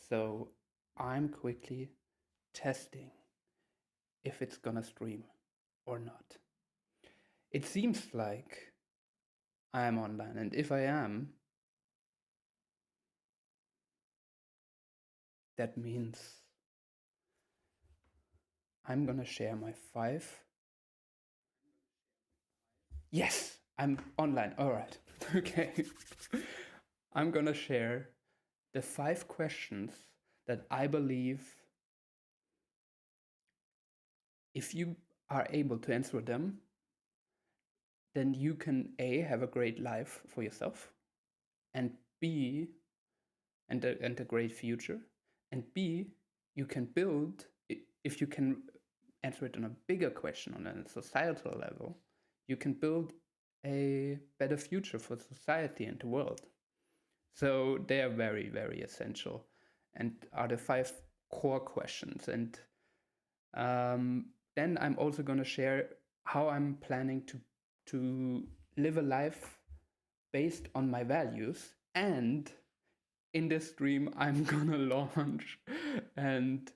So I'm quickly testing if it's gonna stream or not. It seems like I am online, and if I am, that means I'm gonna share my 5. Yes, I'm online. All right. Okay. I'm gonna share the 5 questions that I believe if you are able to answer them, then you can A, have a great life for yourself, and B, and a great future, and B, you can build, if you can answer it on a bigger question, on a societal level, you can build a better future for society and the world. So they are very, very essential and are the 5 core questions. And then I'm also going to share how I'm planning to live a life based on my values. And in this stream, I'm going to launch and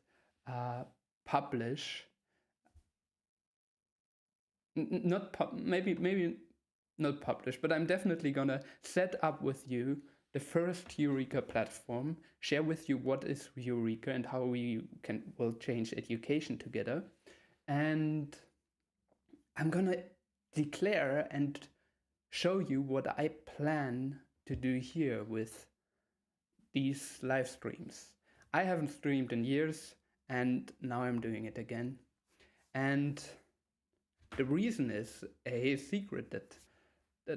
publish, maybe not publish, but I'm definitely going to set up with you the first Eureka platform, share with you what is Eureka and how we will change education together. And I'm gonna declare and show you what I plan to do here with these live streams. I haven't streamed in years, and now I'm doing it again. And the reason is a secret that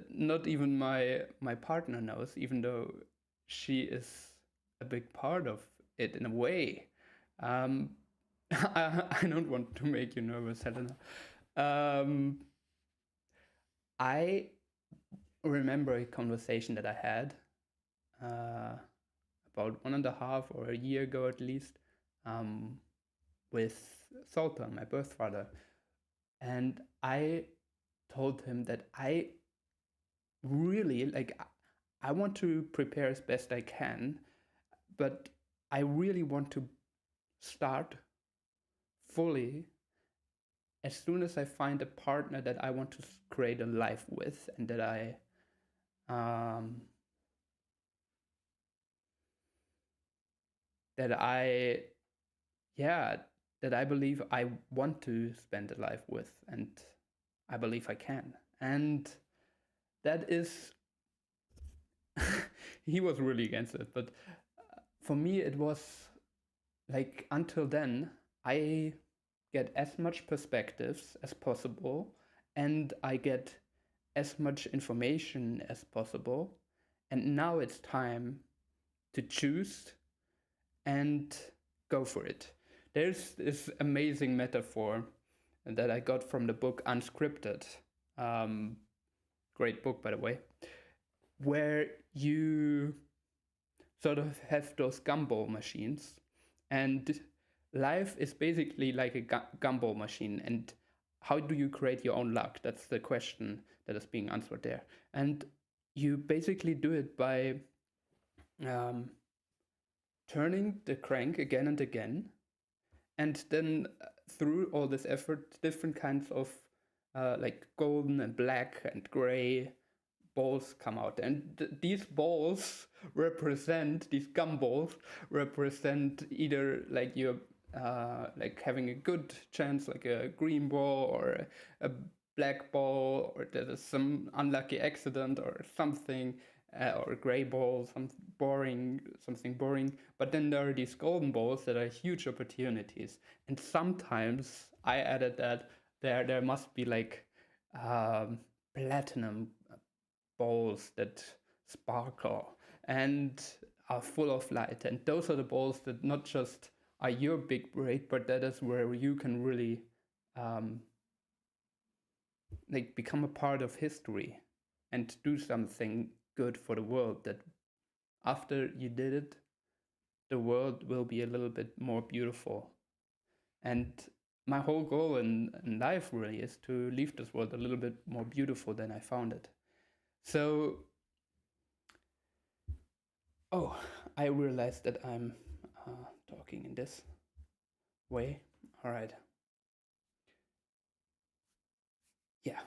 not even my partner knows, even though she is a big part of it in a way. I don't want to make you nervous, Helena. I remember a conversation that I had about 1.5 or a year ago at least, with Sultan, my birth father. And I told him that I really, I want to prepare as best I can, but I really want to start fully as soon as I find a partner that I want to create a life with, and that I believe I want to spend a life with, and I believe I can. And that is he was really against it, but for me it was like, until then I get as much perspectives as possible, and I get as much information as possible, and now it's time to choose and go for it. There's this amazing metaphor that I got from the book Unscripted, great book by the way, where you sort of have those gumball machines, and life is basically like a gumball machine. And how do you create your own luck? That's the question that is being answered there. And you basically do it by turning the crank again and again, and then through all this effort, different kinds of like golden and black and gray balls come out, and these balls represent, these gumballs represent either like your like having a good chance, like a green ball, or a black ball, or there is some unlucky accident or something, or a gray ball, something boring. But then there are these golden balls that are huge opportunities. And sometimes I added that there must be like platinum balls that sparkle and are full of light. And those are the balls that not just are your big break, but that is where you can really like become a part of history and do something good for the world, that after you did it, the world will be a little bit more beautiful. And my whole goal in life really is to leave this world a little bit more beautiful than I found it. So, I realized that I'm talking in this way. All right. Yeah,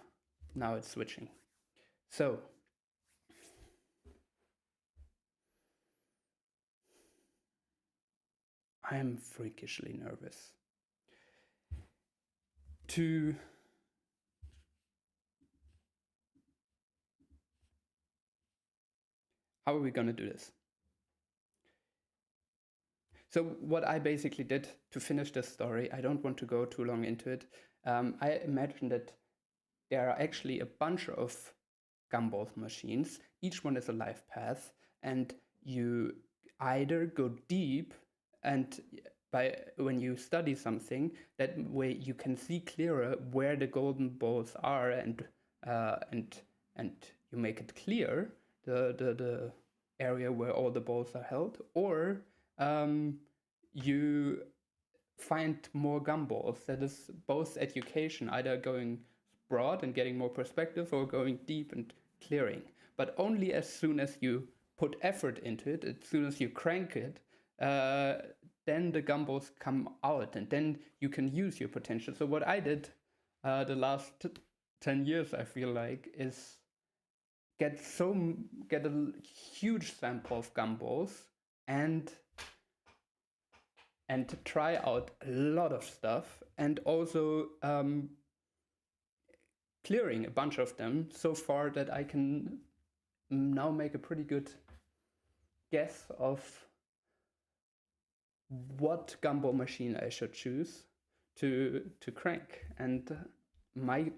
now it's switching. So I am freakishly nervous to how are we going to do this? So what I basically did to finish this story, I don't want to go too long into it. I imagine that there are actually a bunch of gumball machines. Each one is a life path, and you either go deep, and when you study something, that way you can see clearer where the golden balls are, and you make it clear the area where all the balls are held, or you find more gumballs. That is both education, either going broad and getting more perspective, or going deep and clearing. But only as soon as you put effort into it, as soon as you crank it, then the gumballs come out, and then you can use your potential. So what I did the last 10 years, I feel like, is get a huge sample of gumballs and try out a lot of stuff, and also clearing a bunch of them so far that I can now make a pretty good guess of what gumball machine I should choose to crank. And my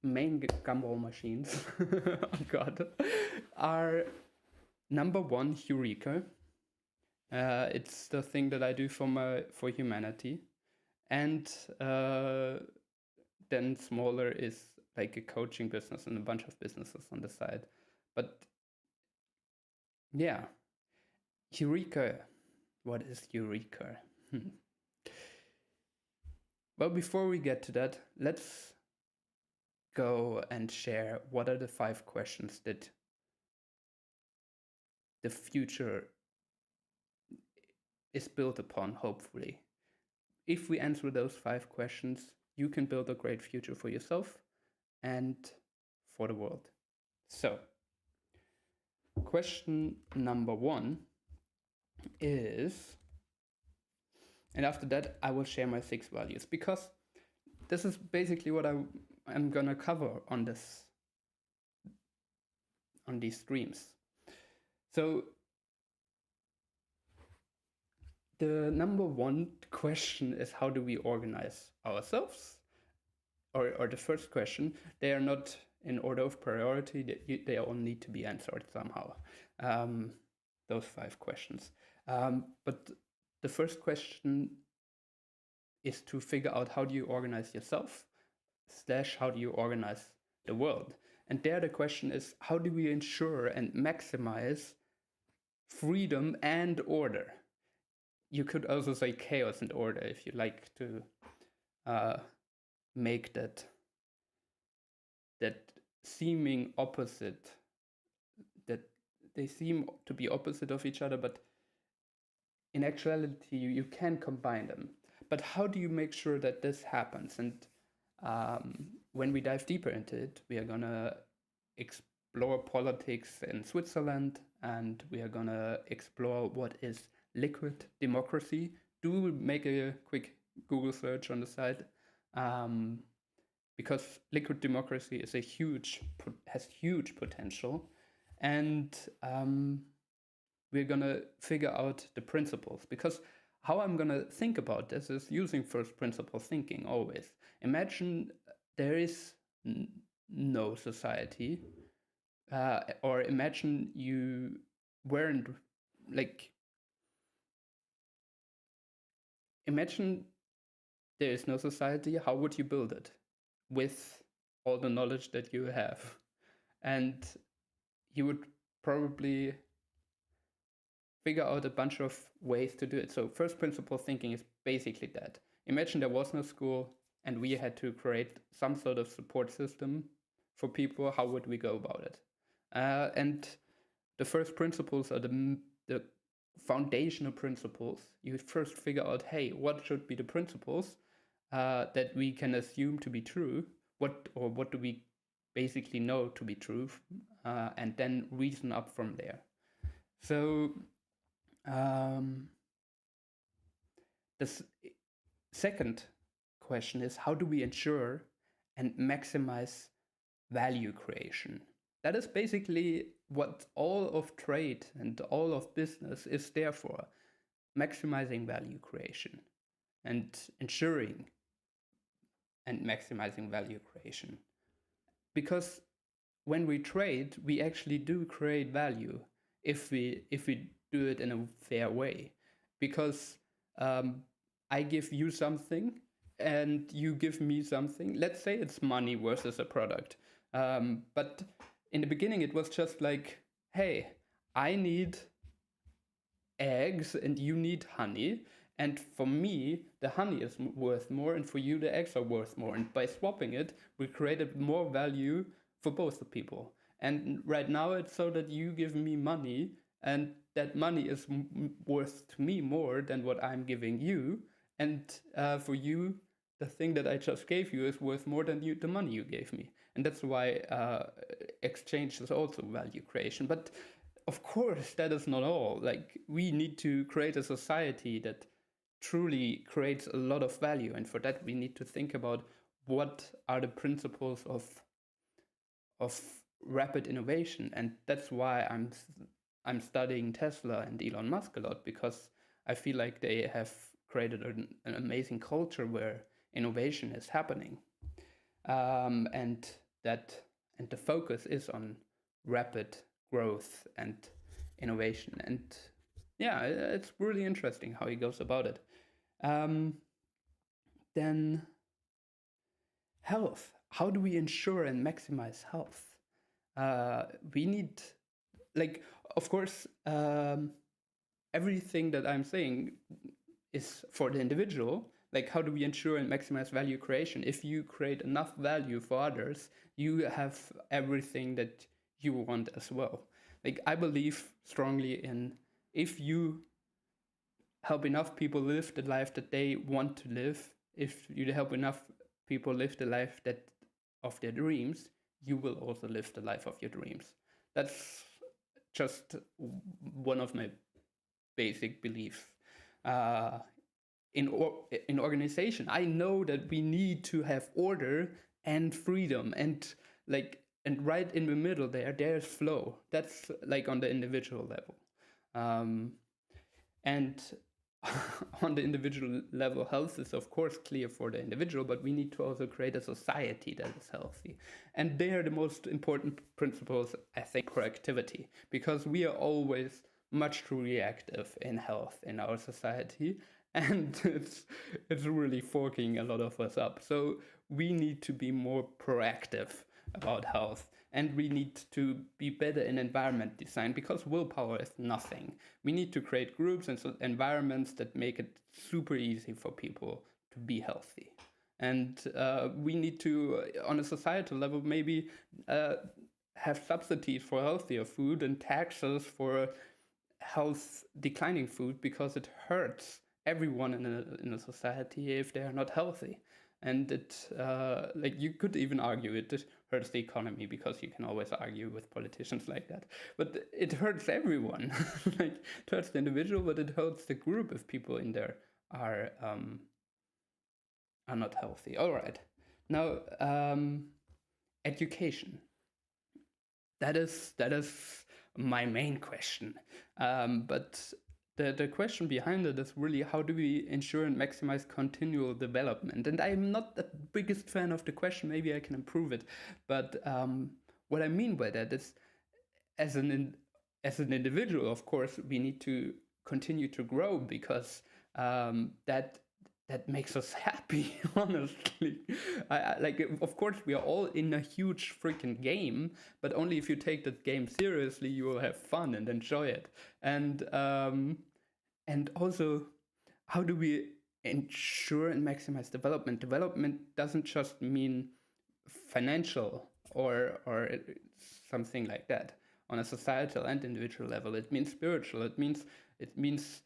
main gumball machines oh god, are number one, Eureka. It's the thing that I do for humanity, and then smaller is like a coaching business and a bunch of businesses on the side. But yeah, Eureka. What is Eureka? Well, before we get to that, let's go and share what are the 5 questions that the future is built upon, hopefully. If we answer those 5 questions, you can build a great future for yourself and for the world. So, question number 1 is, and after that I will share my 6 values, because this is basically what I'm gonna cover on these streams. So the number 1 question is, how do we organize ourselves? Or the first question, they are not in order of priority, they all need to be answered somehow. Those 5 questions. But the first question is to figure out, how do you organize yourself / how do you organize the world? And there the question is, how do we ensure and maximize freedom and order? You could also say chaos and order if you like to make that seeming opposite, that they seem to be opposite of each other, but in actuality you can combine them. But how do you make sure that this happens? And when we dive deeper into it, we are gonna explore politics in Switzerland, and we are gonna explore what is liquid democracy. Do make a quick Google search on the side, because liquid democracy is has huge potential, and we're gonna figure out the principles. Because how I'm gonna think about this is using first principle thinking always. Imagine there is no society, or imagine you weren't like. Imagine there is no society. How would you build it with all the knowledge that you have? And you would probably figure out a bunch of ways to do it. So first principle thinking is basically that. Imagine there was no school and we had to create some sort of support system for people. How would we go about it? And the first principles are the foundational principles. You first figure out, hey, what should be the principles that we can assume to be true? What do we basically know to be true? And then reason up from there. So the second question is, how do we ensure and maximize value creation? That is basically what all of trade and all of business is there for: maximizing value creation and ensuring and maximizing value creation. Because when we trade, we actually do create value if we do it in a fair way. Because I give you something and you give me something. Let's say it's money versus a product. But in the beginning, it was just like, hey, I need eggs and you need honey. And for me, the honey is worth more, and for you, the eggs are worth more. And by swapping it, we created more value for both the people. And right now, it's so that you give me money, and that money is worth to me more than what I'm giving you. And for you, the thing that I just gave you is worth more than the money you gave me. And that's why exchange is also value creation. But of course, that is not all. Like, we need to create a society that truly creates a lot of value. And for that, we need to think about what are the principles of rapid innovation. And that's why I'm studying Tesla and Elon Musk a lot, because I feel like they have created an amazing culture where innovation is happening. And the focus is on rapid growth and innovation. And yeah, it's really interesting how he goes about it. Then health. How do we ensure and maximize health? We need, like, of course, everything that I'm saying is for the individual. Like, how do we ensure and maximize value creation? If you create enough value for others, you have everything that you want as well. Like, I believe strongly in, if you help enough people live the life that they want to live, if you help enough people live the life that of their dreams, you will also live the life of your dreams. That's just one of my basic beliefs. In organization, I know that we need to have order and freedom, and right in the middle there's flow. That's like on the individual level. And on the individual level, health is of course clear for the individual, but we need to also create a society that is healthy. And they are the most important principles, I think, proactivity, because we are always much too reactive in health in our society, and it's really forking a lot of us up. So we need to be more proactive about health, and we need to be better in environment design, because willpower is nothing. We need to create groups and environments that make it super easy for people to be healthy. And we need to, on a societal level, maybe have subsidies for healthier food and taxes for health declining food, because it hurts everyone in a society if they are not healthy. And it, you could even argue it hurts the economy, because you can always argue with politicians like that. But it hurts everyone. Like, it hurts the individual, but it hurts the group if people in there are not healthy. All right. Now, education. That is my main question. But the question behind it is really, how do we ensure and maximize continual development? And I'm not the biggest fan of the question. Maybe I can improve it. But what I mean by that is, as an individual, of course, we need to continue to grow, because that makes us happy, honestly. Of course, we are all in a huge freaking game, but only if you take that game seriously, you will have fun and enjoy it. And also, how do we ensure and maximize development? Development doesn't just mean financial or something like that. On a societal and individual level, it means spiritual. It means It means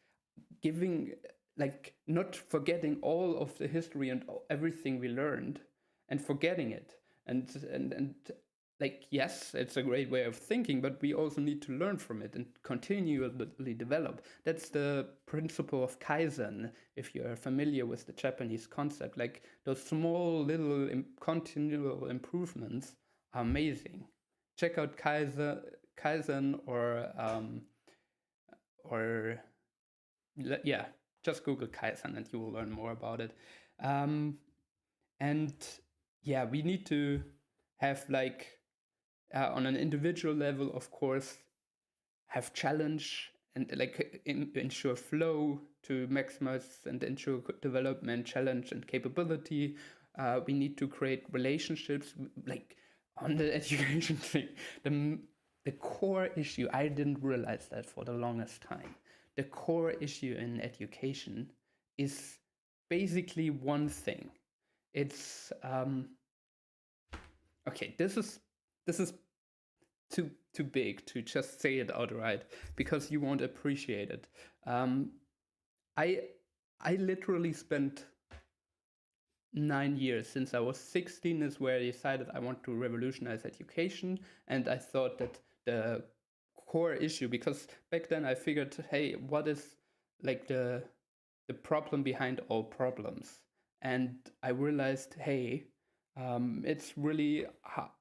giving, like, not forgetting all of the history and everything we learned and forgetting it. And like, yes, it's a great way of thinking, but we also need to learn from it and continually develop. That's the principle of Kaizen, if you're familiar with the Japanese concept. Like, those small little continual improvements are amazing. Check out Kaizen or yeah, just Google Kaizen and you will learn more about it. And yeah, we need to have, like, on an individual level, of course, have challenge and, like, ensure flow to maximize and ensure development, challenge, and capability. We need to create relationships, like, on the education thing. The core issue, I didn't realize that for the longest time. The core issue in education is basically one thing. It's okay. This is too big to just say it outright because you won't appreciate it. I literally spent 9 years since I was 16 is where I decided I want to revolutionize education, and I thought that the core issue, because back then I figured, hey, what is, like, the problem behind all problems? And I realized, hey, it's really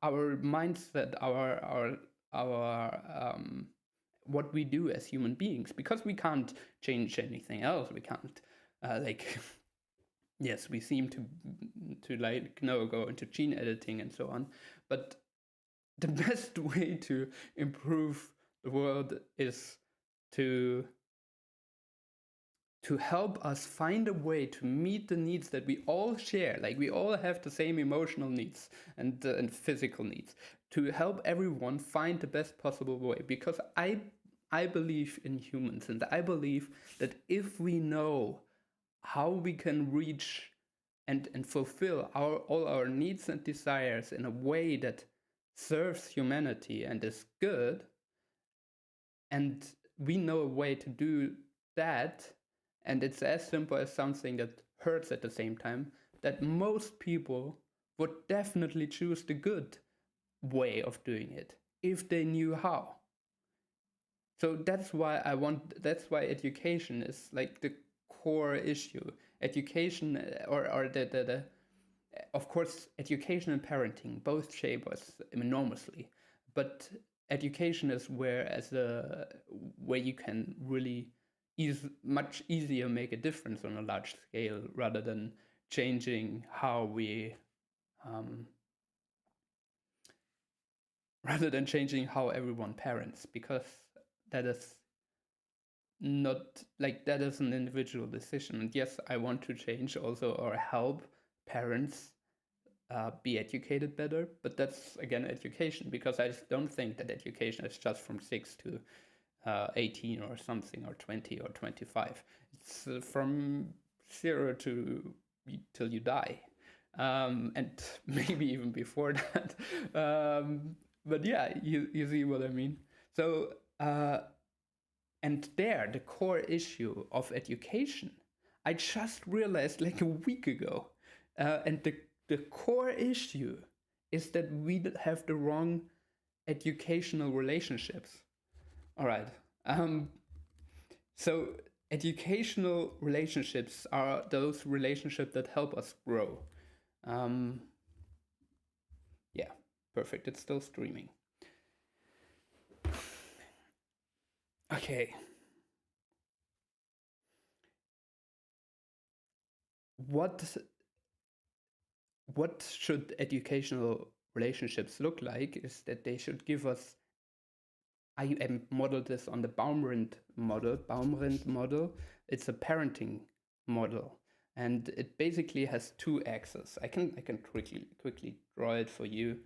our mindset, our what we do as human beings, because we can't change anything else. We can't like yes, we seem to like go into gene editing and so on, but the best way to improve the world is to help us find a way to meet the needs that we all share. Like, we all have the same emotional needs and physical needs, to help everyone find the best possible way. Because I believe in humans, and I believe that if we know how we can reach and fulfill all our needs and desires in a way that serves humanity and is good, and we know a way to do that, and it's as simple as something that hurts at the same time, that most people would definitely choose the good way of doing it if they knew how. So that's why education is, like, the core issue. Education, or the of course, education and parenting both shape us enormously, but education is where you can really much easier make a difference on a large scale, rather than changing how everyone parents, because that is not, like, that is an individual decision. And yes, I want to change also, or help parents be educated better, but that's again education, because I just don't think that education is just from 6 to 18 or something, or 20 or 25. It's from 0 to till you die, and maybe even before that. But yeah, you see what I mean. So and the core issue of education, I just realized like a week ago, and the core issue is that we have the wrong educational relationships. All right. So educational relationships are those relationships that help us grow. Yeah, perfect. It's still streaming. Okay. What should educational relationships look like is that they should give us, I modeled this on the Baumrind model. It's a parenting model, and it basically has 2 axes. I can quickly draw it for you.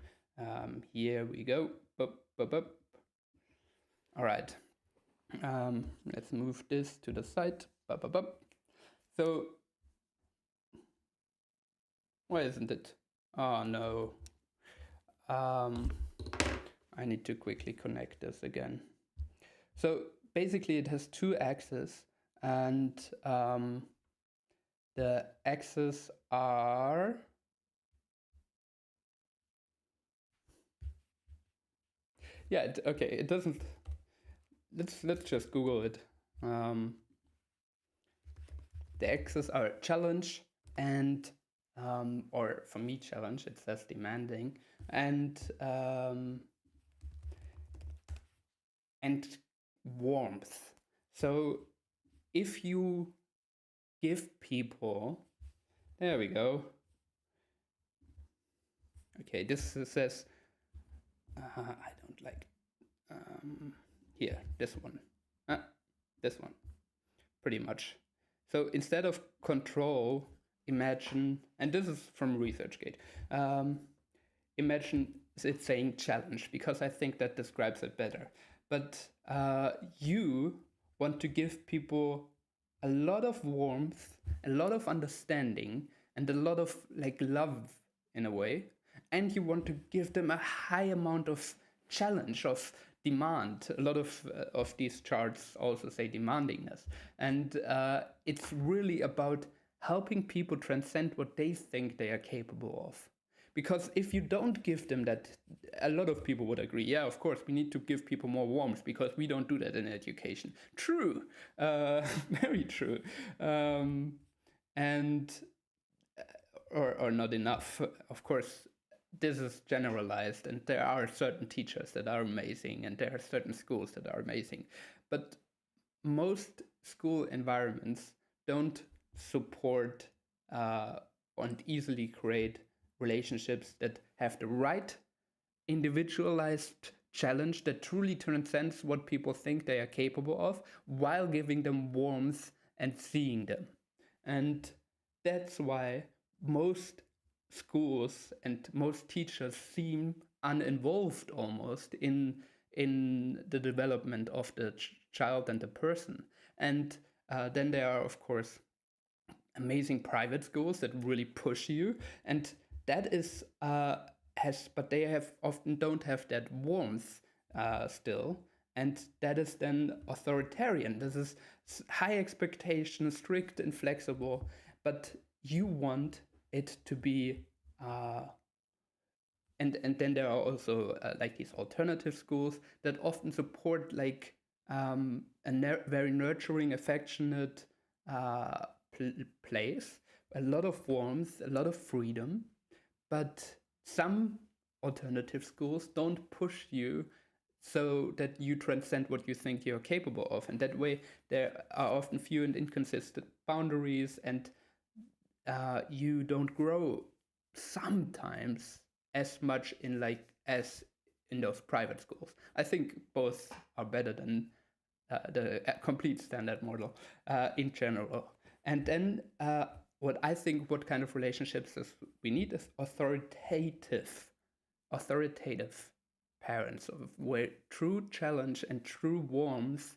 Here we go. All right. Let's move this to the side. So why isn't it? Oh no. I need to quickly connect this again. So basically it has two axes, and the axes are okay. It doesn't. Let's just Google it. The axes are challenge and or for me challenge. It says demanding and warmth. So if you give people, there we go. Okay, this says I don't like here, this one, pretty much. So instead of control, imagine, and this is from ResearchGate, imagine it saying challenge, because I think that describes it better. But you want to give people a lot of warmth, a lot of understanding, and a lot of like love in a way. And you want to give them a high amount of challenge, of demand. A lot of these charts also say demandingness. And it's really about helping people transcend what they think they are capable of. Because if you don't give them that, a lot of people would agree, yeah, of course, we need to give people more warmth because we don't do that in education. True. Very true. Or not enough. Of course, this is generalized, and there are certain teachers that are amazing, and there are certain schools that are amazing. But most school environments don't support and easily create relationships that have the right individualized challenge that truly transcends what people think they are capable of, while giving them warmth and seeing them. And that's why most schools and most teachers seem uninvolved almost in the development of the child and the person. And then there are, of course, amazing private schools that really push you, and that is but they have often don't have that warmth still, and that is then authoritarian. This is high expectation, strict and flexible, but you want it to be and then there are also like these alternative schools that often support like very nurturing, affectionate place, a lot of warmth, a lot of freedom. But some alternative schools don't push you so that you transcend what you think you're capable of. And that way, there are often few and inconsistent boundaries, and you don't grow sometimes as much as in those private schools. I think both are better than the complete standard model in general. And then what kind of relationships we need is authoritative parents, where true challenge and true warmth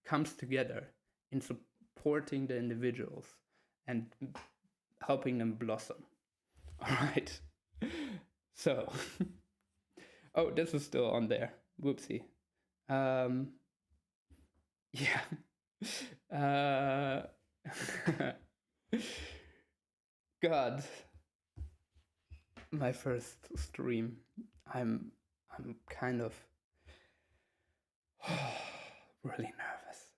comes together in supporting the individuals and helping them blossom. All right. So, oh, this is still on there. Whoopsie. Yeah. God, my first stream. I'm kind of really nervous.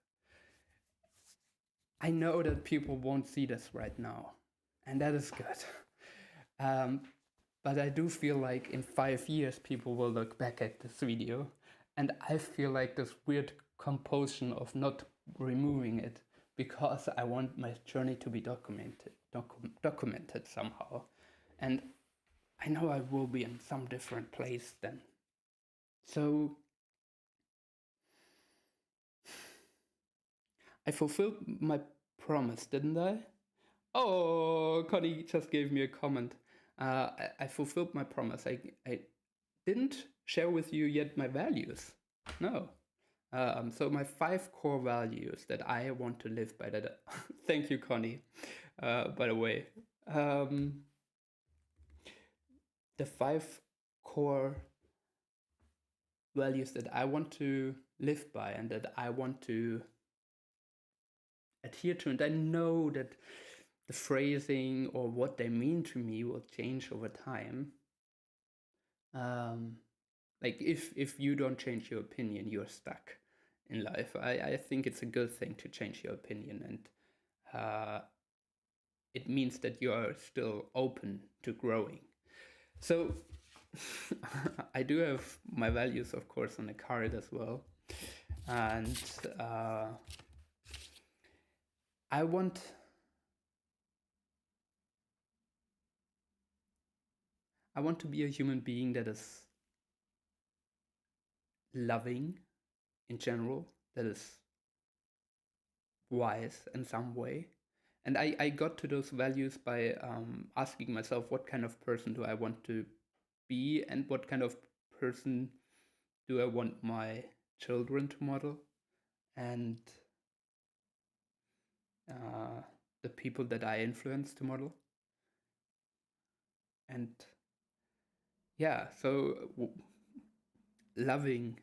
I know that people won't see this right now, and that is good. But I do feel like in 5 years people will look back at this video, and I feel like this weird compulsion of not removing it, because I want my journey to be documented somehow. And I know I will be in some different place then. So I fulfilled my promise, didn't I? Oh, Connie just gave me a comment. I fulfilled my promise. I didn't share with you yet my values. No. So my 5 core values that I want to live by. That thank you, Connie. By the way, the 5 core values that I want to live by and that I want to adhere to. And I know that the phrasing or what they mean to me will change over time. Like if you don't change your opinion, you're stuck in life. I think it's a good thing to change your opinion, and it means that you are still open to growing. So I do have my values, of course, on the card as well. And I want to be a human being that is loving in general, that is wise in some way. And I got to those values by asking myself, what kind of person do I want to be, and what kind of person do I want my children to model, and the people that I influence to model. And yeah, so loving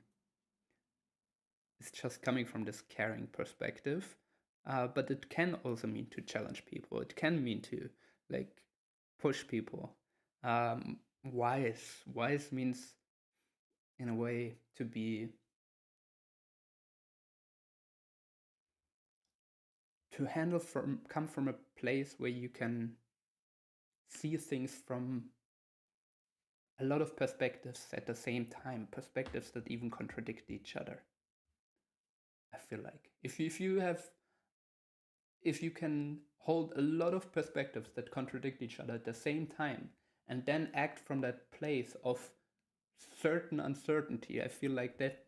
is just coming from this caring perspective, but it can also mean to challenge people. It can mean to like push people. Wise means in a way to come from a place where you can see things from a lot of perspectives at the same time, perspectives that even contradict each other. I feel like if you can hold a lot of perspectives that contradict each other at the same time and then act from that place of certain uncertainty, I feel like that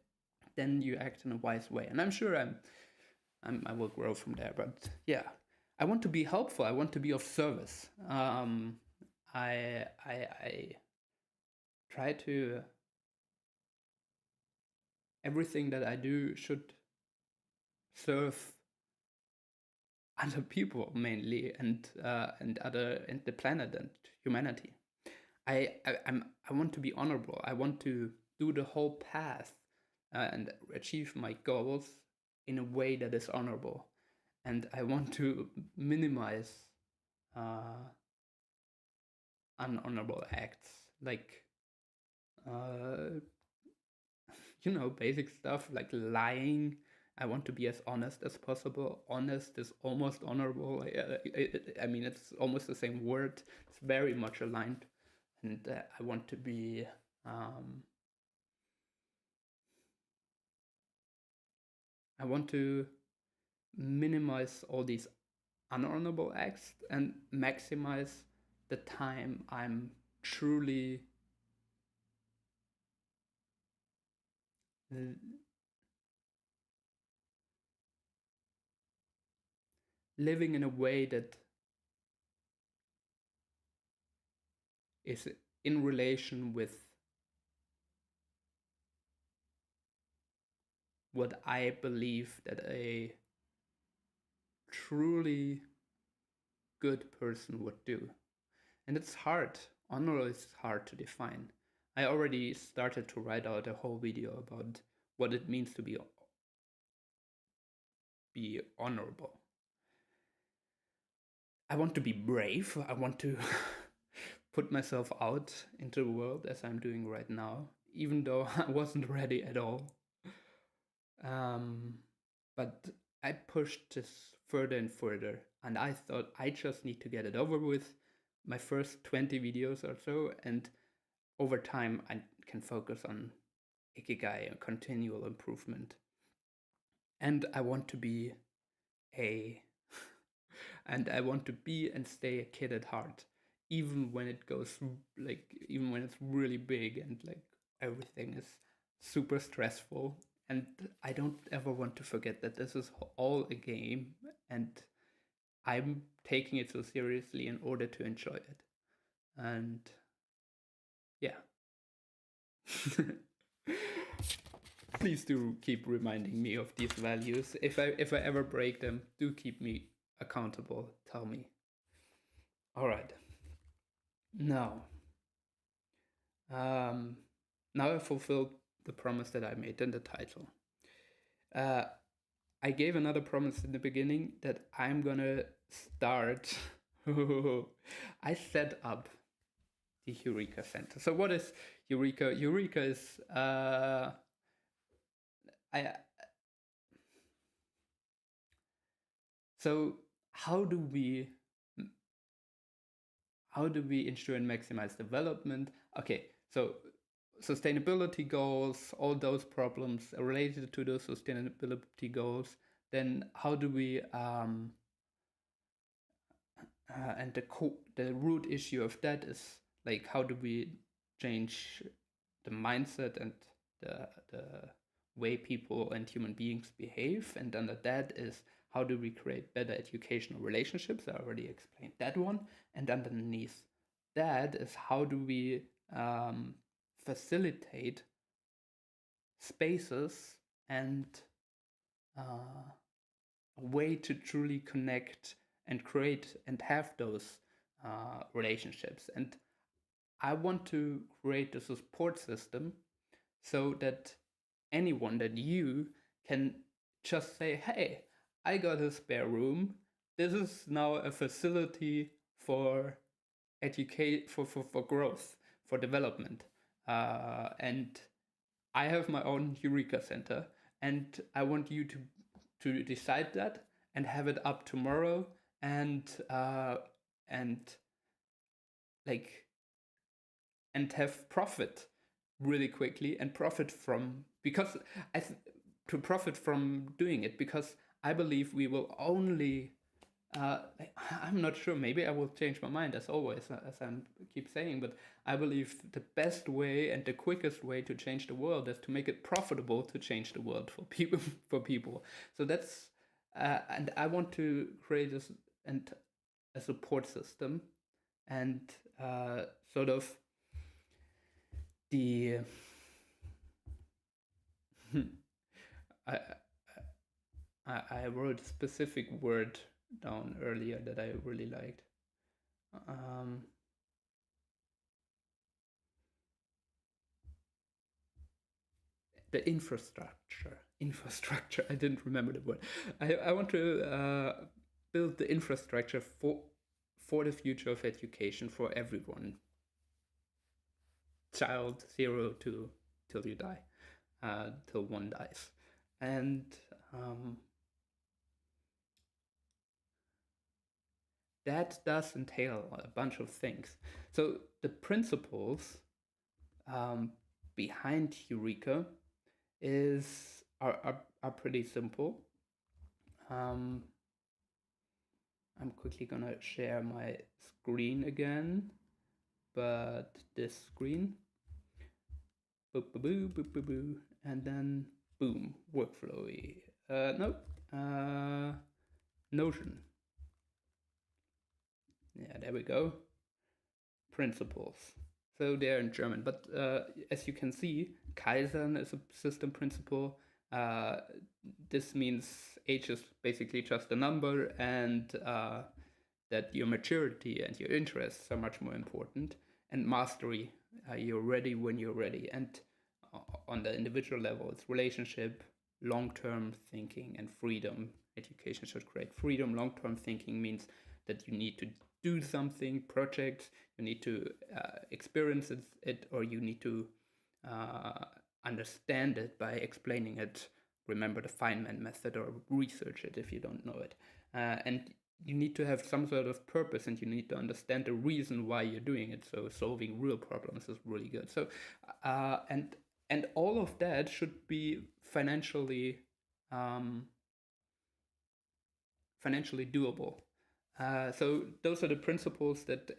then you act in a wise way. And I'm sure I will grow from there. But yeah, I want to be helpful. I want to be of service. I try to, everything that I do should serve other people mainly, and the planet and humanity. I want to be honorable. I want to do the whole path and achieve my goals in a way that is honorable, and I want to minimize unhonorable acts, like basic stuff like lying. I want to be as honest as possible. Honest is almost honorable. I mean, it's almost the same word. It's very much aligned, and I want to be. I want to minimize all these unhonorable acts and maximize the time I'm truly living in a way that is in relation with what I believe that a truly good person would do. And it's hard. Honor is hard to define. I already started to write out a whole video about what it means to be honorable. I want to be brave. I want to put myself out into the world as I'm doing right now, even though I wasn't ready at all. But I pushed this further and further, and I thought I just need to get it over with, my first 20 videos or so, and over time I can focus on ikigai and continual improvement. And I want to be and stay a kid at heart, even when it goes even when it's really big and like everything is super stressful. And I don't ever want to forget that this is all a game, and I'm taking it so seriously in order to enjoy it. And yeah. Please do keep reminding me of these values. If I ever break them, do keep me accountable. Tell me. All right. Now I fulfilled the promise that I made in the title. Uh, I gave another promise in the beginning that I'm gonna start. I set up the Eureka Center. So what is Eureka? Eureka is I. So how do we ensure and maximize development? Okay, so sustainability goals, all those problems related to those sustainability goals. Then how do we and the root issue of that is like how do we change the mindset and the way people and human beings behave, and under that is how do we create better educational relationships. I already explained that one. And underneath that is how do we facilitate spaces and a way to truly connect and create and have those relationships. And I want to create a support system so that anyone, that you can just say, hey, I got a spare room. This is now a facility for educate for growth, for development. And I have my own Eureka Center, and I want you to decide that and have it up tomorrow, and and like and have profit really quickly and profit from, because to profit from doing it, because I believe we will only I'm not sure, maybe I will change my mind as always, as I keep saying, but I believe the best way and the quickest way to change the world is to make it profitable to change the world for people for people. So that's and I want to create this and a support system, and sort of the I, I wrote a specific word down earlier that I really liked. Um, the infrastructure. I didn't remember the word. I want to build the infrastructure for the future of education for everyone, child 0 to till you die, till one dies. And that does entail a bunch of things. So the principles behind Eureka are pretty simple. I'm quickly gonna share my screen again, but this screen, boop, boop, boop, boop, boop, boop, and then boom, workflowy. No, Notion. Yeah, there we go. Principles. So they're in German, but as you can see, Kaizen is a system principle. This means age is basically just a number, and that your maturity and your interests are much more important. And mastery, you're ready when you're ready. And on the individual level, it's relationship, long-term thinking, and freedom. Education should create freedom. Long-term thinking means that you need to do something, projects, you need to experience it, or you need to understand it by explaining it. Remember the Feynman method, or research it if you don't know it. And you need to have some sort of purpose, and you need to understand the reason why you're doing it. So solving real problems is really good. So and all of that should be financially doable. So those are the principles that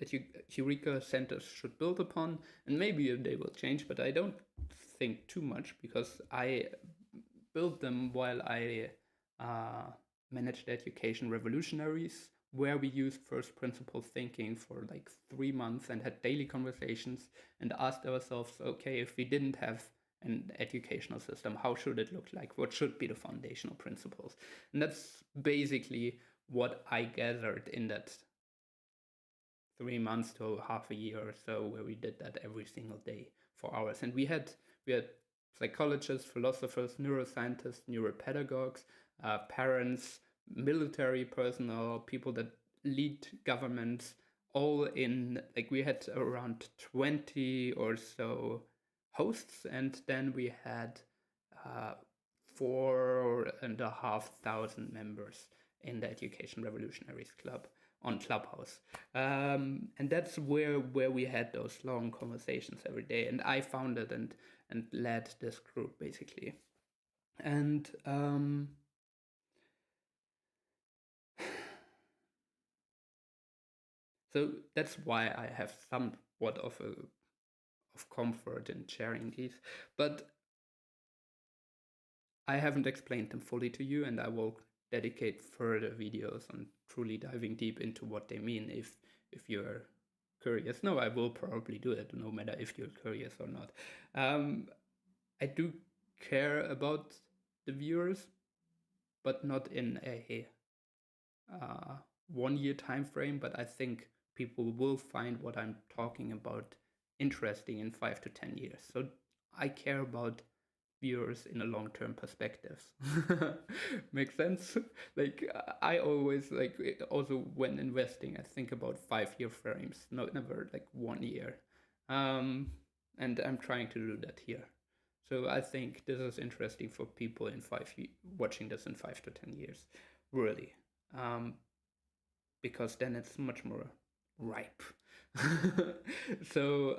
Eureka centers should build upon, and maybe they will change, but I don't think too much, because I built them while I managed education revolutionaries, where we used first principle thinking for like 3 months and had daily conversations and asked ourselves, okay, if we didn't have an educational system, how should it look like? What should be the foundational principles? And that's basically what I gathered in that 3 months to half a year or so, where we did that every single day for hours. And we had psychologists, philosophers, neuroscientists, neuropedagogues, parents, military personnel, people that lead governments, all in, like, we had around 20 or so hosts, and then we had 4,500 members in the Education Revolutionaries Club on Clubhouse. And that's where we had those long conversations every day. And I founded and led this group, basically. And so that's why I have somewhat of comfort in sharing these. But I haven't explained them fully to you, and I will dedicate further videos on truly diving deep into what they mean if you're curious. No, I will probably do it, no matter if you're curious or not. I do care about the viewers, but not in a 1 year time frame. But I think people will find what I'm talking about interesting in 5 to 10 years. So I care about viewers in a long-term perspective. Makes sense? Like, I always, like, also when investing, I think about 5-year frames, never like 1 year. And I'm trying to do that here. So I think this is interesting for people in watching this in 5 to 10 years, really, because then it's much more ripe. So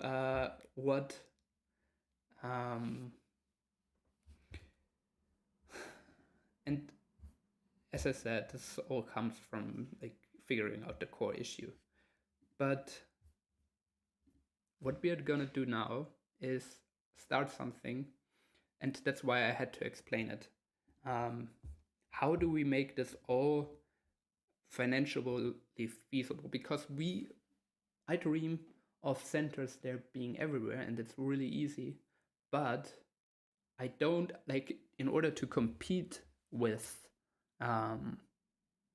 what? And as I said, this all comes from, like, figuring out the core issue. But what we are gonna do now is start something, and that's why I had to explain it. How do we make this all financially feasible? Because I dream of centers there being everywhere, and it's really easy, but I don't, like, in order to compete with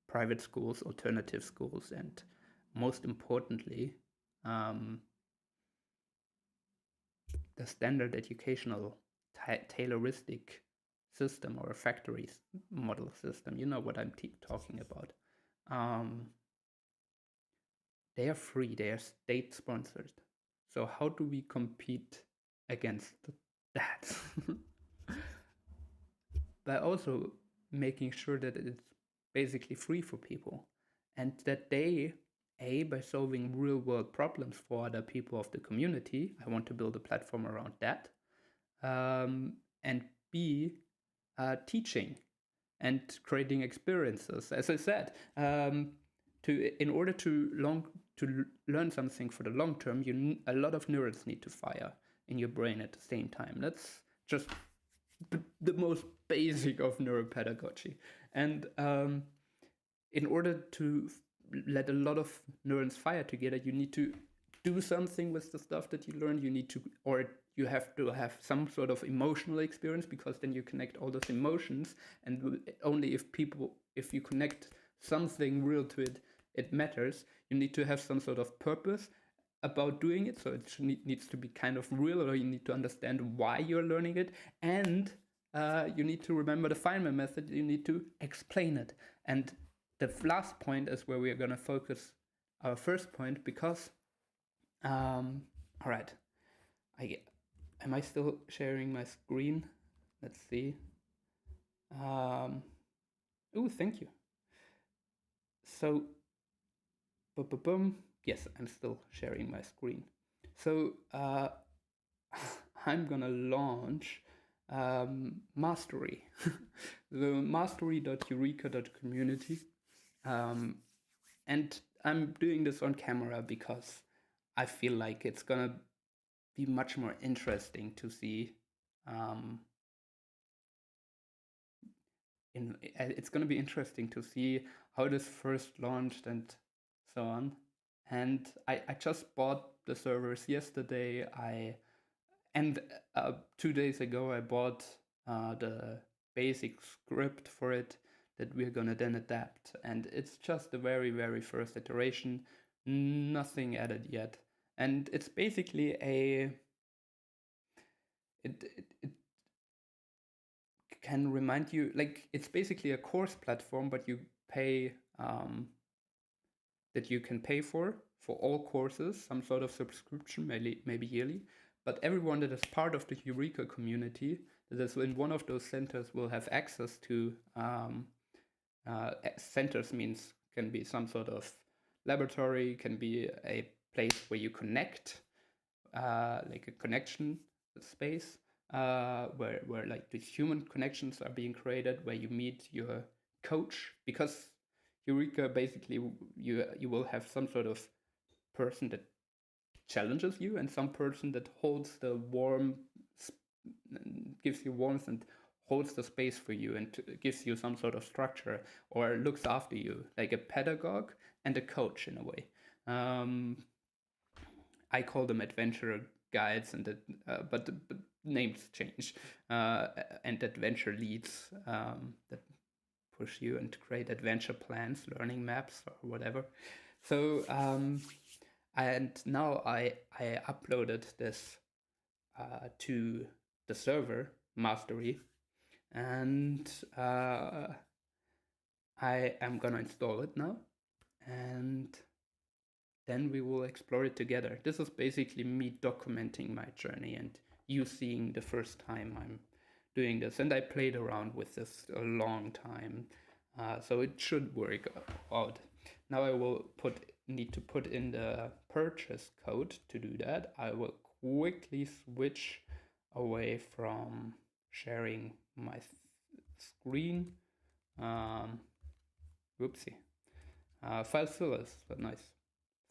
private schools, alternative schools, and most importantly, the standard educational Tayloristic system, or a factory model system. You know what I'm talking about. They are free, they are state sponsored. So how do we compete against that? By also making sure that it's basically free for people, and that they, by solving real world problems for other people of the community, I want to build a platform around that, and B, teaching and creating experiences. As I said, in order to learn something for the long term, a lot of neurons need to fire in your brain at the same time. That's just the most basic of neuropedagogy. And in order to let a lot of neurons fire together, you need to do something with the stuff that you learn. You have to have some sort of emotional experience, because then you connect all those emotions, and only if you connect something real to it, it matters. You need to have some sort of purpose about doing it, so it needs to be kind of real, or you need to understand why you're learning it, and you need to remember the Feynman method. You need to explain it. And the last point is where we are going to focus our first point, because all right, am I still sharing my screen? Let's see. Oh, thank you. So yes, I'm still sharing my screen. So I'm gonna launch Mastery, the mastery.eureka.community, and I'm doing this on camera because I feel like it's gonna be much more interesting to see. It's gonna be interesting to see how this first launched and so on. And I just bought the servers yesterday. And 2 days ago, I bought the basic script for it that we're gonna then adapt. And it's just the very, very first iteration, nothing added yet. And it's basically can remind you, like, it's basically a course platform, but you pay that you can pay for all courses, some sort of subscription, maybe yearly. But everyone that is part of the Eureka community, that is in one of those centers, will have access to centers. Means can be some sort of laboratory, can be a place where you connect, like a connection space, where like these human connections are being created, where you meet your coach, because Eureka, basically, you will have some sort of person that challenges you, and some person that holds the gives you warmth and holds the space for you, and gives you some sort of structure, or looks after you, like a pedagogue and a coach in a way. I call them adventure guides, and but names change, and adventure leads that push you and create adventure plans, learning maps, or whatever. So and now I uploaded this to the server Mastery, and I am gonna install it now, and then we will explore it together. This is basically me documenting my journey and you seeing the first time I'm doing this. And I played around with this a long time, so it should work out. Now I will need to put in the purchase code to do that. I will quickly switch away from sharing my screen. Whoopsie. FileZilla is a nice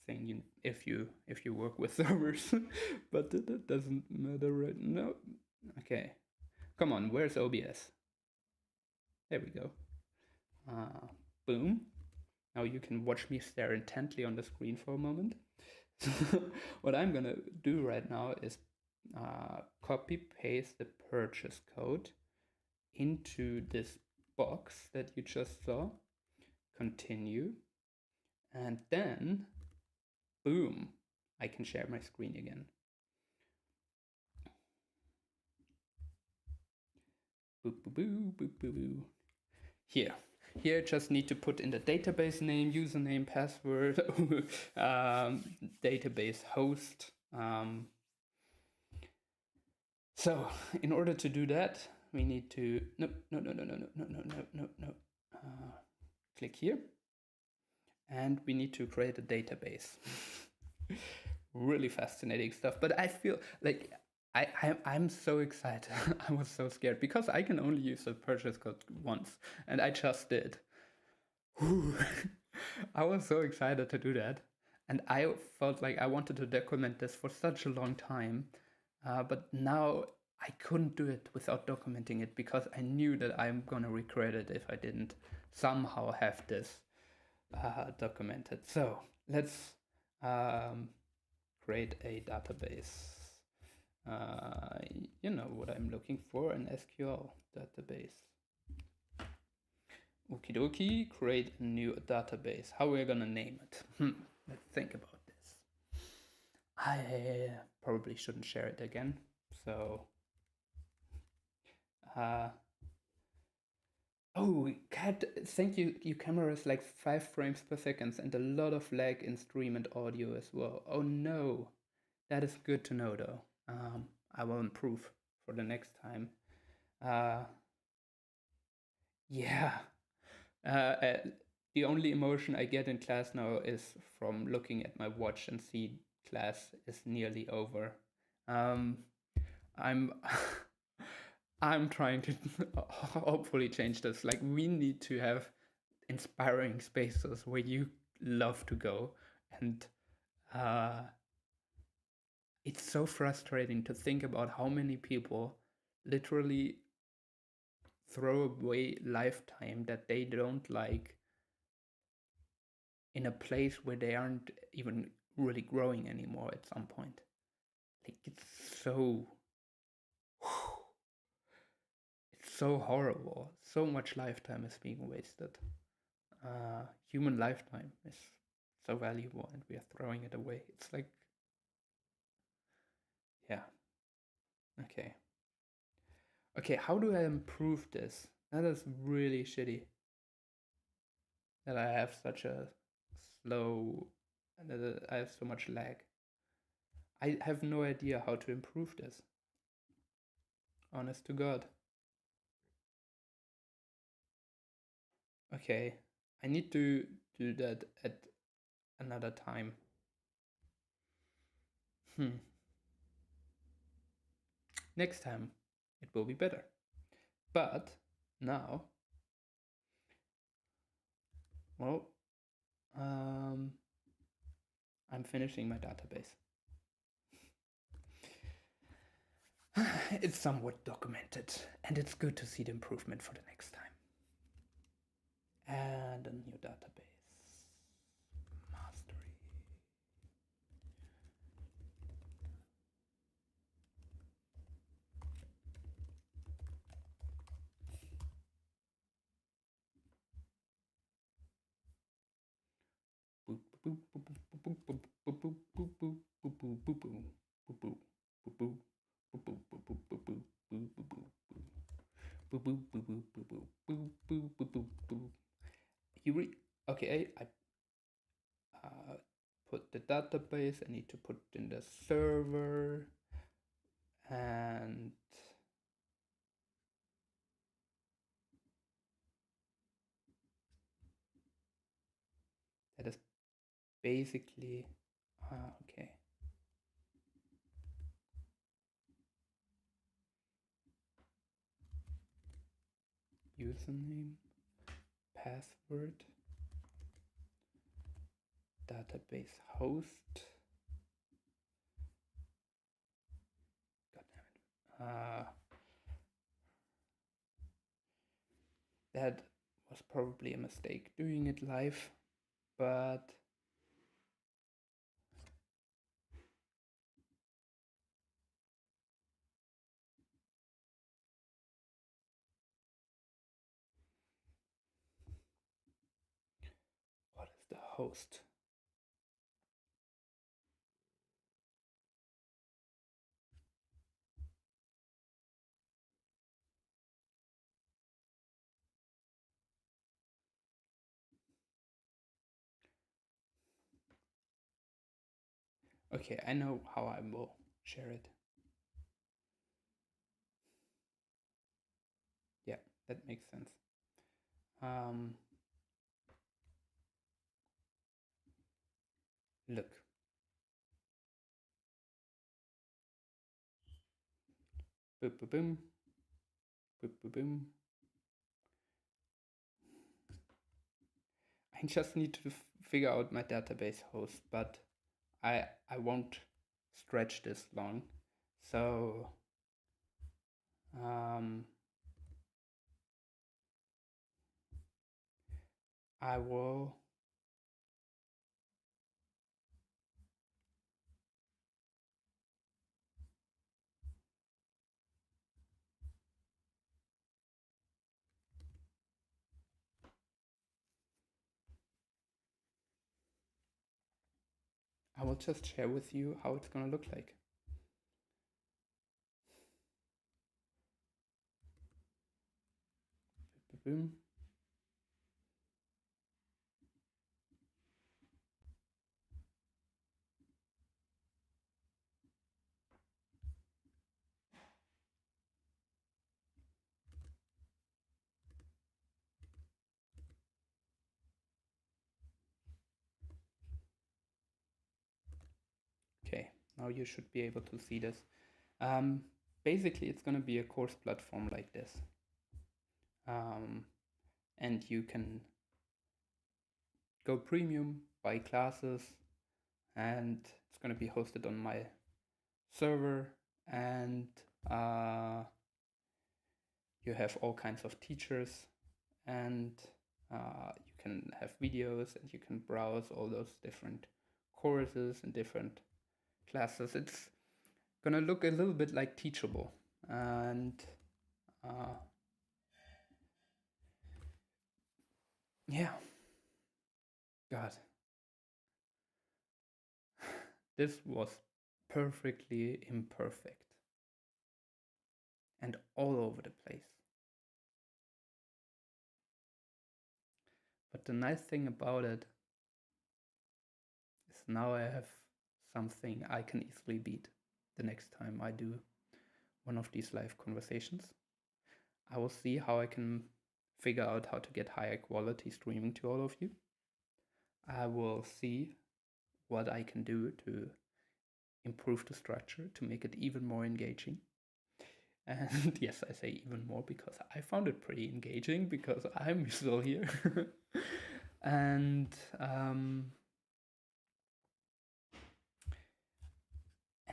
thing if you work with servers, but that doesn't matter right now. Okay, come on, where's OBS? There we go. Boom. Now you can watch me stare intently on the screen for a moment. So what I'm gonna do right now is copy paste the purchase code into this box that you just saw, continue, and then boom, I can share my screen again. Boop, boop, boop, boop, boop, boop. Here just need to put in the database name, username, password, database host. So in order to do that, we need to no. Click here, and we need to create a database. Really fascinating stuff, but I feel like I'm so excited. I was so scared because I can only use the purchase code once, and I just did. I was so excited to do that, and I felt like I wanted to document this for such a long time, but now I couldn't do it without documenting it, because I knew that I'm gonna regret it if I didn't somehow have this documented. So let's create a database. You know what I'm looking for, an SQL database. Okie dokie, create a new database. How are we gonna name it? Let's think about this. I probably shouldn't share it again. So, oh, thank you. Your camera is like 5 frames per second and a lot of lag in stream and audio as well. Oh no, that is good to know though. I will improve for the next time. Yeah. The only emotion I get in class now is from looking at my watch and see class is nearly over. I'm I'm trying to hopefully change this. Like, we need to have inspiring spaces where you love to go, and it's so frustrating to think about how many people literally throw away lifetime that they don't like in a place where they aren't even really growing anymore at some point. Like, it's so horrible. So much lifetime is being wasted. Human lifetime is so valuable and we are throwing it away. It's like, yeah. Okay. Okay, how do I improve this? That is really shitty. That I have such a slow, that I have so much lag. I have no idea how to improve this. Honest to God. Okay, I need to do that at another time. Next time it will be better. But now, well, I'm finishing my database. It's somewhat documented, and it's good to see the improvement for the next time. And a new database. Mastery. Boop, boop, boop, boop, boop, boop, boop, boop, boop, boop, boop, boop, boop, boop, boop, boop, boop, boop. Okay, I put the database. I need to put in the server, and that is basically okay. Username, password, database host. God damn it. That was probably a mistake doing it live, but what is the host? Okay, I know how I will share it. Yeah, that makes sense. Look. Boop, boop, boom. Boop, boop, boom. I just need to figure out my database host, but I won't stretch this long. So I will just share with you how it's gonna look like. Boop, boom. Okay, now you should be able to see this. Basically, it's going to be a course platform like this. And you can go premium, buy classes, and it's going to be hosted on my server. And you have all kinds of teachers, and you can have videos, and you can browse all those different courses and different classes. It's gonna look a little bit like Teachable, and yeah, God, this was perfectly imperfect. and all over the place. But the nice thing about it is now I have something I can easily beat the next time I do one of these live conversations. I will see how I can figure out how to get higher quality streaming to all of you. I will see what I can do to improve the structure to make it even more engaging. And yes, I say even more because I found it pretty engaging because I'm still here. and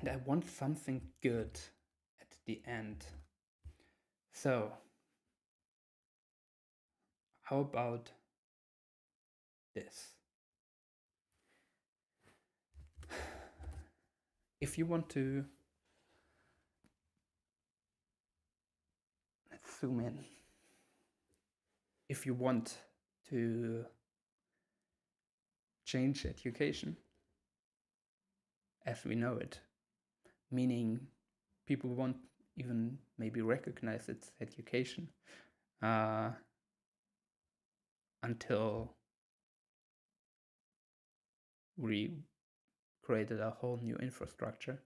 I want something good at the end. So, how about this? If you want to, let's zoom in. If you want to change education as we know it, meaning people won't even maybe recognize its education until we created a whole new infrastructure.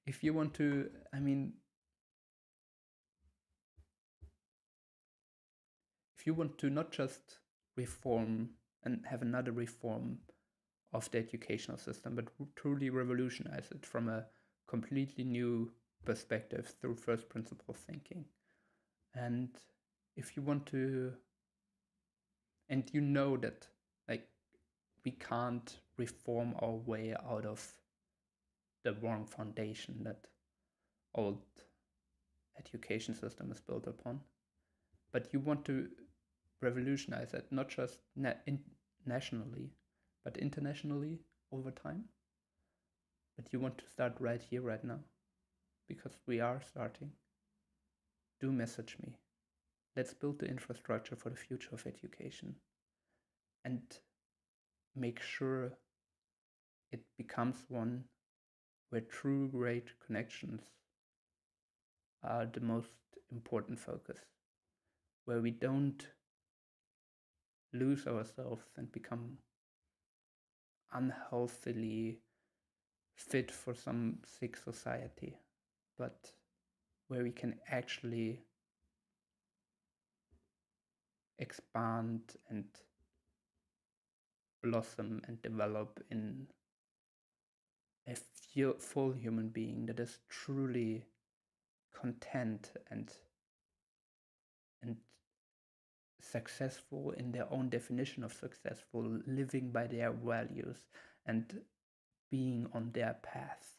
If you want to, if you want to not just reform and have another reform of the educational system, but truly revolutionize it from a completely new perspective through first principle thinking. And if you want to, and you know that like we can't reform our way out of the wrong foundation that old education system is built upon, but you want to revolutionize it not just nationally but internationally over time. But you want to start right here, right now, because we are starting. Do message me. Let's build the infrastructure for the future of education and make sure it becomes one where true great connections are the most important focus, where we don't lose ourselves and become unhealthily fit for some sick society, but where we can actually expand and blossom and develop in a full human being that is truly content and successful in their own definition of successful, living by their values and being on their path.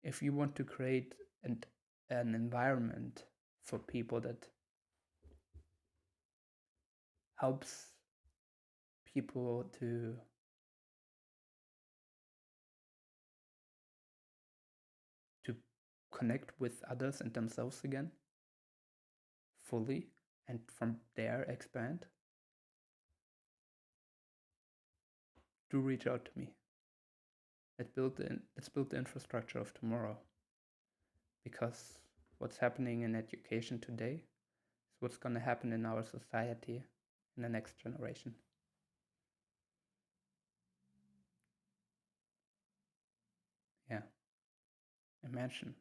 If you want to create an environment for people that helps people to connect with others and themselves again fully, and from there expand, do reach out to me. Let's build the infrastructure of tomorrow, because what's happening in education today is what's going to happen in our society in the next generation. Yeah. Imagine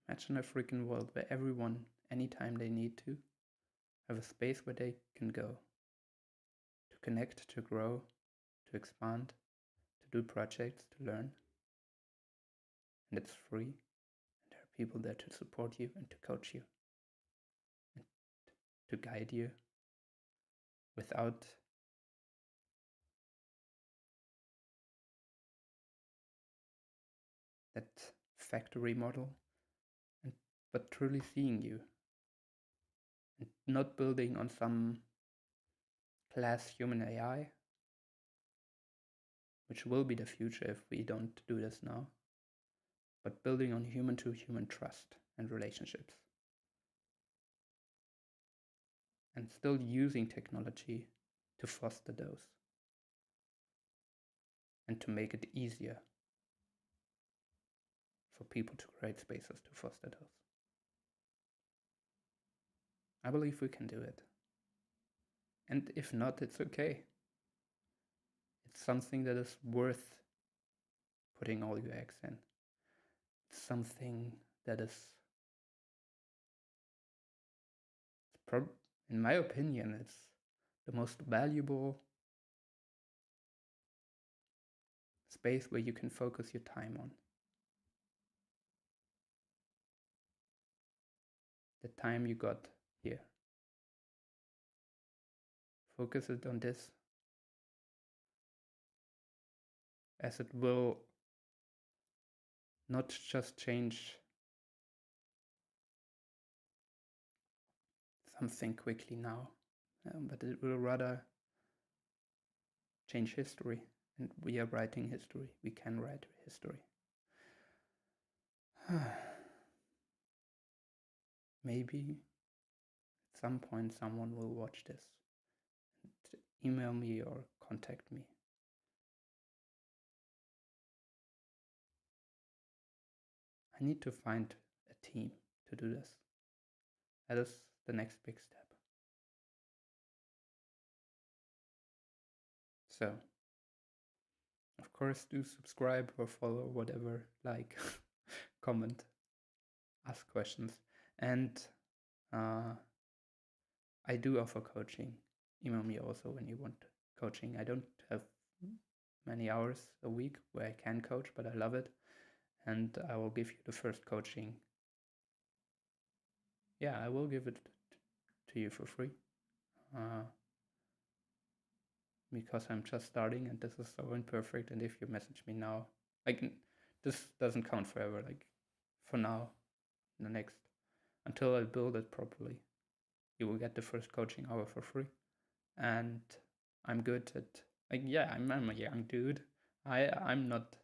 a freaking world where everyone, anytime they need to, have a space where they can go to connect, to grow, to expand, to do projects, to learn. And it's free. And there are people there to support you and to coach you and to guide you without that factory model, but truly seeing you and not building on some class human AI, which will be the future if we don't do this now, but building on human-to-human trust and relationships. And still using technology to foster those and to make it easier for people to create spaces to foster those. I believe we can do it. And if not, it's okay. It's something that is worth putting all your eggs in. It's something that is, in my opinion, it's the most valuable space where you can focus your time on. The time you got here. Focus it on this, as it will not just change something quickly now, but it will rather change history. And we are writing history. We can write history. Maybe at some point someone will watch this and email me or contact me. I need to find a team to do this. That is the next big step. So, of course, do subscribe or follow, whatever, like, comment, ask questions. And I do offer coaching. Email me also when you want coaching. I don't have many hours a week where I can coach, but I love it. And I will give you the first coaching. Yeah, I will give it to you for free. Because I'm just starting and this is so imperfect. And if you message me now, this doesn't count forever. Like, for now, the next, until I build it properly, you will get the first coaching hour for free. And I'm good at, I'm a young dude. I'm not